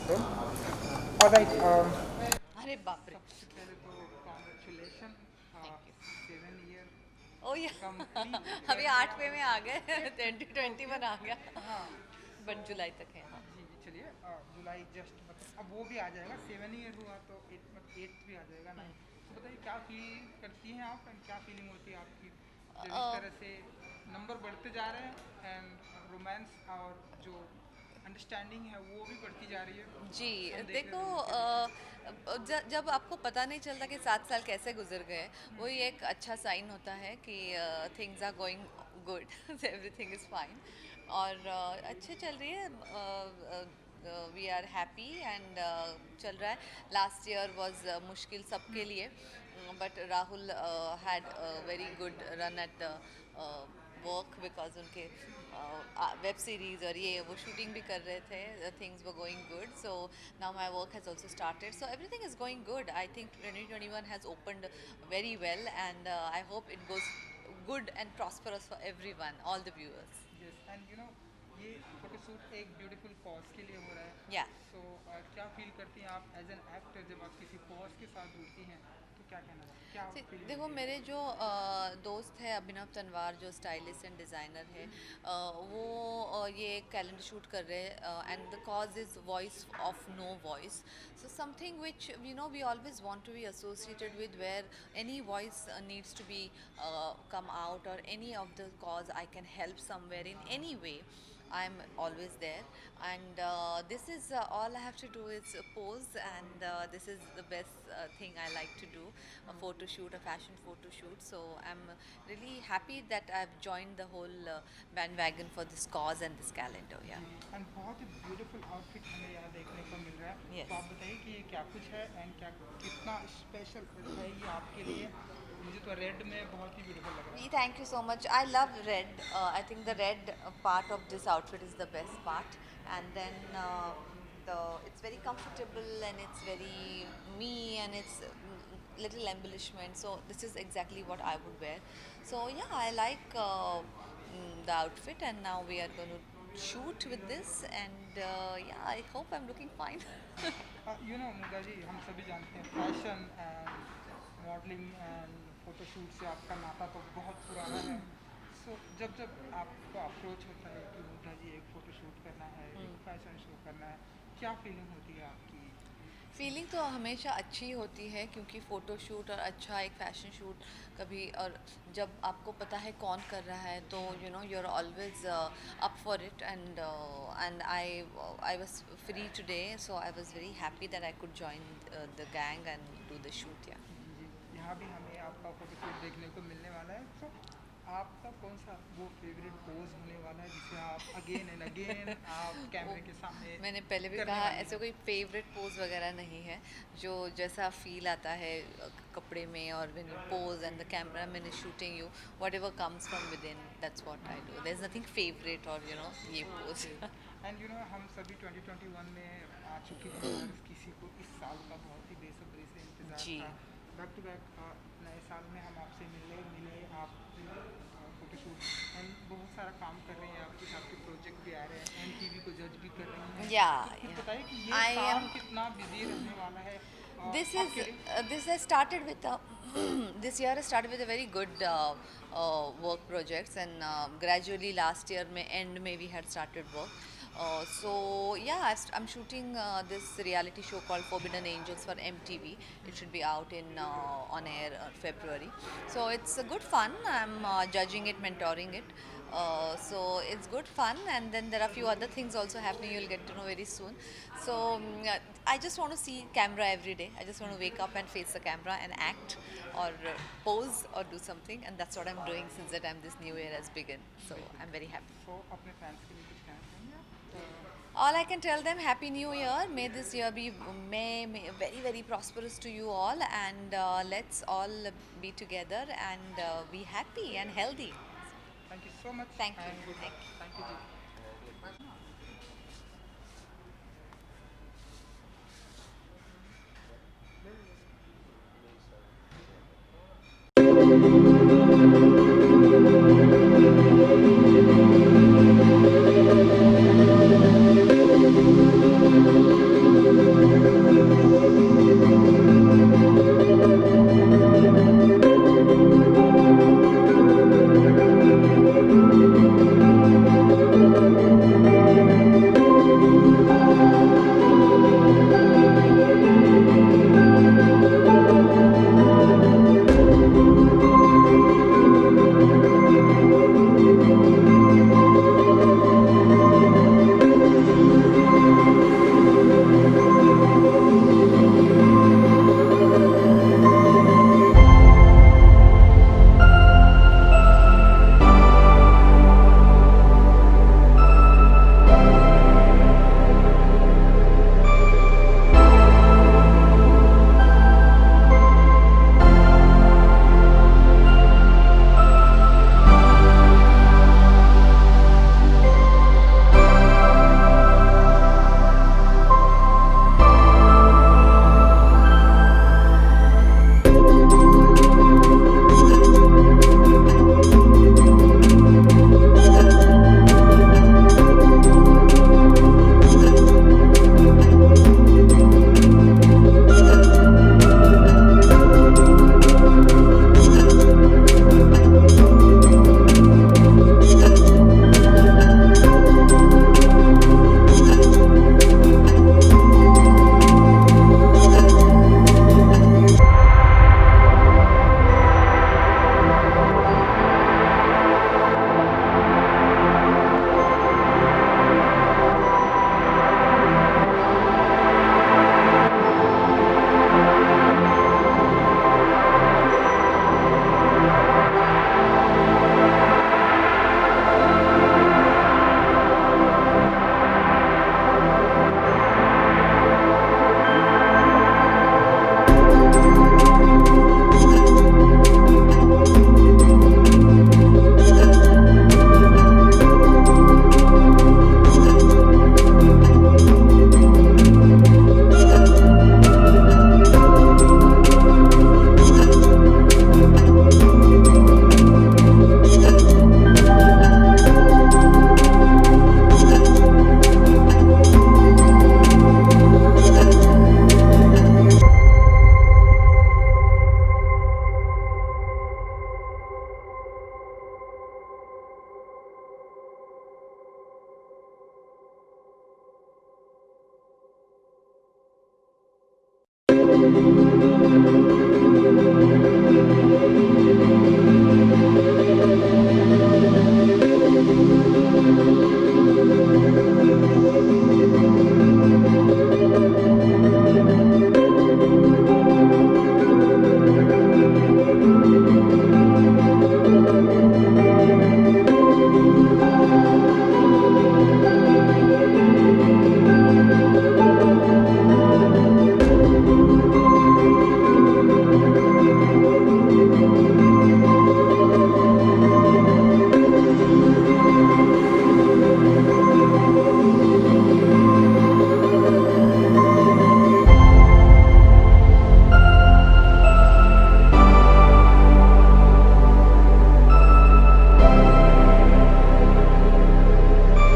April. All right. अरे बाप रे. सबसे पहले तो कॉन्ग्रेचुलेशन थैंक यू. 7 ईयर ओ या कंप्लीट अभी करने 8वें में आ गए. 2021 आ गया. हाँ बट जुलाई तक है. हाँ. जी जी चलिए जुलाई जस्ट मतलब अब वो भी आ जाएगा 7 ईयर हुआ तो एट्थ भी आ जाएगा ना. तो बताइए क्या फील करती हैं आप एंड क्या फीलिंग होती है आपकी जब इस तरह से नंबर बढ़ते जा रहे हैं एंड रोमांस और जो अंडरस्टैंडिंग है वो भी बढ़ती जा रही है. जी. हम देख रहे देखो हैं लोगों के बीच. जब आपको पता नहीं चलता कि 7 साल कैसे गुजर गए, वही एक अच्छा साइन होता है कि things are going good. Everything is fine. और अच्छे चल रही है. वी आर हैप्पी एंड चल रहा है. लास्ट ईयर वॉज मुश्किल सबके लिए, but Rahul had very good run at work because उनके वेब सीरीज और ये वो शूटिंग भी कर रहे थे. Things were going good. So now my work has also started, so everything is going good. I think 2021 has opened very well, and I hope it goes good and prosperous for everyone, all the viewers. Yes and ये photoshoot एक beautiful cause के लिए हो रहा है. Yeah. सो क्या feel करती हैं आप एज एन एक्टर जब आप किसी कॉज के साथ जुड़ती हैं तो क्या कहना है क्या फीलिंग देखो होती मेरे है? जो दोस्त है अभिनव तनवार, जो स्टाइलिस्ट एंड डिज़ाइनर है, वो ये कैलेंडर शूट कर रहे हैं. And the cause is voice of no voice. So something which we always want to be associated with, where any voice needs to be come out, or any of the cause I can help somewhere in any way, I'm always there. And this is all I have to do is pose, and this is the best thing I like to do, a photo shoot, a fashion photo shoot. So I'm really happy that I've joined the whole bandwagon for this cause and this calendar. जी Yeah. And बहुत ही beautiful outfit हमें यहाँ देखने को मिल रहा है. Yes. तो आप बताइए कि ये क्या कुछ है एंड क्या कितना स्पेशल है ये आपके लिए. मुझे तो रेड में बहुत ही ब्यूटीफुल लग रहा है. Thank you so much. I love red. I think the red part of this outfit is the best part, and then it's very comfortable and it's very me, and it's little embellishment. So this is exactly what I would wear. So yeah, I like the outfit, and now we are going to shoot with this, and yeah, I hope I'm looking fine. Mugdha जी हम सभी जानते हैं fashion and modelling and photoshoot से आपका नाता तो बहुत पुराना है. सो जब जब आपको अप्रोच होता है कि मुग्धा जी एक फ़ोटोशूट करना है एक फैशन शो करना है क्या फीलिंग होती है आपकी? फीलिंग तो हमेशा अच्छी होती है, क्योंकि फ़ोटो शूट और अच्छा एक फ़ैशन शूट कभी, और जब आपको पता है कौन कर रहा है, तो you are always up for it. And I was free today, so I was very happy that I could join the gang and do the shoot. या जी यहाँ भी हमें आपका फ़ोटोशूट देखने को मिलने वाला है. तो आपका कौन सा वो फेवरेट पोज होने वाला है जिसे आप अगेन एंड अगेन आप कैमरे के सामने मैंने पहले भी करने कहा, वाली ऐसे हैं? कोई फेवरेट पोज वगैरह नहीं है. जो जैसा फील आता है कपड़े में, और when you pose and the camera man is shooting you, whatever comes from within, that's what I do. There is nothing favourite, और ये पोज. एंड हम सभी 2021 में आ चुके हैं और किसी को इस साल का बहुत ही बेसब्री से इंतज़ार जी. था. बैक टू बैक नए साल में हम आपसे मिले आप फोटोशूट एंड बहुत सारा काम कर रहे हैं. आपके प्रोजेक्ट भी आ रहे हैं, एनटीवी को जज भी कर रही हैं. Yeah, तो कुछ yeah. बताइए कि ये I साल am. कितना बिजी रहने वाला है This is आपके लिए? this has started with this year has started with a very good work projects, and gradually last year may end may we had started work. So yeah, I'm shooting this reality show called Forbidden Angels for MTV. It should be out in on air February. So it's a good fun. I'm judging it, mentoring it. So it's good fun, and then there are a few other things also happening. You'll get to know very soon. So I just want to see camera every day. I just want to wake up and face the camera and act, or pose, or do something, and that's what I'm doing since the time this new year has begun. So I'm very happy. तो अपने fans के लिए कुछ कहना चाहेंगे आप? All I can tell them, Happy New Year. May this year be may very very prosperous to you all, and let's all be together and be happy and healthy. Thank you so much Thank you. And good Thank luck. you. Thank you जी. है।